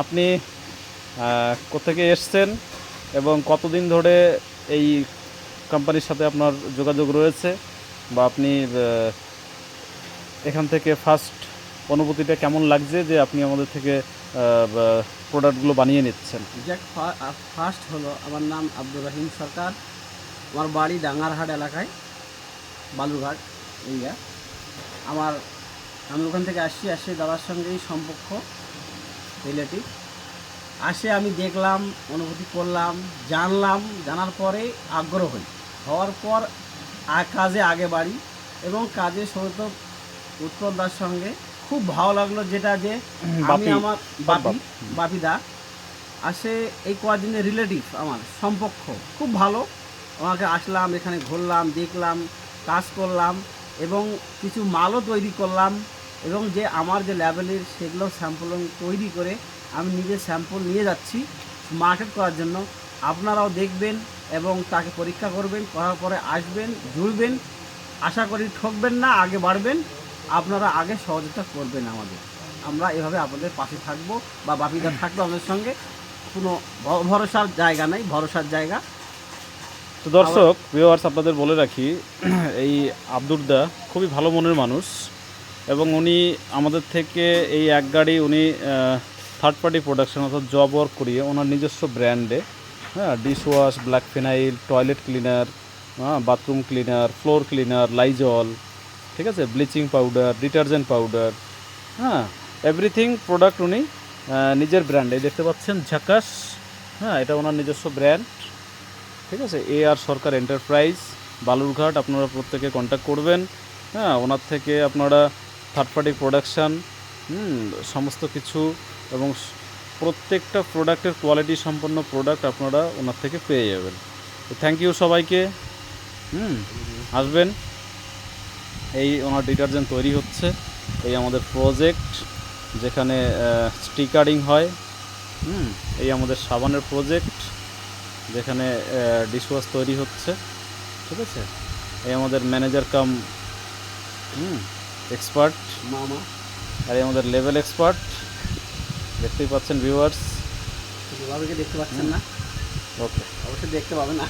আপনি কোত্থেকে এসছেন এবং কতদিন ধরে এই কোম্পানির সাথে আপনার যোগাযোগ রয়েছে, বা আপনি এখান থেকে ফার্স্ট অনুভূতিটা কেমন লাগছে যে আপনি আমাদের থেকে প্রোডাক্টগুলো বানিয়ে নিচ্ছেন? ফার্স্ট হলো, আমার নাম আব্দুর রহিম সরকার। আমার বাড়ি ডাঙ্গারহাট এলাকায়, বালুরঘাট এরিয়া। আমি ওখান থেকে আসি দাদার সঙ্গেই সম্পর্ক, রিলেটিভ। আমি দেখলাম, অনুভূতি করলাম, জানার পরে আগ্রহ হওয়ার পর কাজে আগে বাড়ি, এবং কাজে সৌত উৎপলদার সঙ্গে খুব ভালো লাগলো, যেটা যে আমি আমার বাপিদা এই কদিনের রিলেটিভ, আমার সম্পর্ক খুব ভালো। আমাকে আসলাম, এখানে ঘুরলাম, দেখলাম, কাজ করলাম, এবং কিছু মালও তৈরি করলাম, এবং যে আমার যে লেভেলের সেগুলো স্যাম্পল তৈরি করে আমি নিজে স্যাম্পল নিয়ে যাচ্ছি মার্কেট করার জন্য। আপনারাও দেখবেন এবং তাকে পরীক্ষা করবেন, করার পরে আসবেন, জুড়বেন। আশা করি ঠকবেন না, আগে বাড়বেন। আপনারা আগে সহযোগিতা করবেন আমাদের। আমরা এভাবে আপনাদের পাশে থাকবো, বা বাপিদা থাকবে আমাদের সঙ্গে। কোনো ভরসার জায়গা নাই, ভরসার জায়গা। তো দর্শক ভিউয়ার্স, আপনাদের বলে রাখি, এই আব্দুরদা খুবই ভালো মনের মানুষ, এবং উনি আমাদের থেকে এই এক গাড়ি উনি থার্ড পার্টি প্রোডাকশন অর্থাৎ জব ওয়ার্ক করিয়ে ওনার নিজস্ব ব্র্যান্ডে, হ্যাঁ, dish wash, black phenyl, toilet cleaner, bathroom cleaner, floor cleaner, Lizol, ঠিক আছে, ব্লিচিং পাউডার, ডিটারজেন্ট পাউডার, হ্যাঁ, এভরিথিং প্রোডাক্ট উনি নিজের ব্র্যান্ডে দেখতে পাচ্ছেন, ঝাকাস। হ্যাঁ, এটা ওনার নিজস্ব ব্র্যান্ড, ঠিক আছে। আর সরকার এন্টারপ্রাইজ, বালুরঘাট। আপনারা প্রত্যেকে কন্ট্যাক্ট করবেন। হ্যাঁ, ওনার থেকে আপনারা থার্ড পার্টি প্রোডাকশান, সমস্ত কিছু, এবং প্রত্যেকটা প্রোডাক্টের কোয়ালিটি সম্পন্ন প্রোডাক্ট আপনারা ওনার থেকে পেয়ে যাবেন। তো থ্যাংক ইউ সবাইকে। আসবেন। এই ওনার ডিটারজেন্ট তৈরি হচ্ছে, এই আমাদের প্রজেক্ট যেখানে স্টিকারিং হয়। এই আমাদের সাবানের প্রজেক্ট যেখানে ডিশওয়াশ তৈরি হচ্ছে, ঠিক আছে। এই আমাদের ম্যানেজার কাম এক্সপার্ট মামা, আর এই আমাদের লেভেল এক্সপার্ট। দেখতেই পাচ্ছেন ভিউয়ার্স, দেখতে পাচ্ছেন না? ওকে, অবশ্যই দেখতে পাবেন না।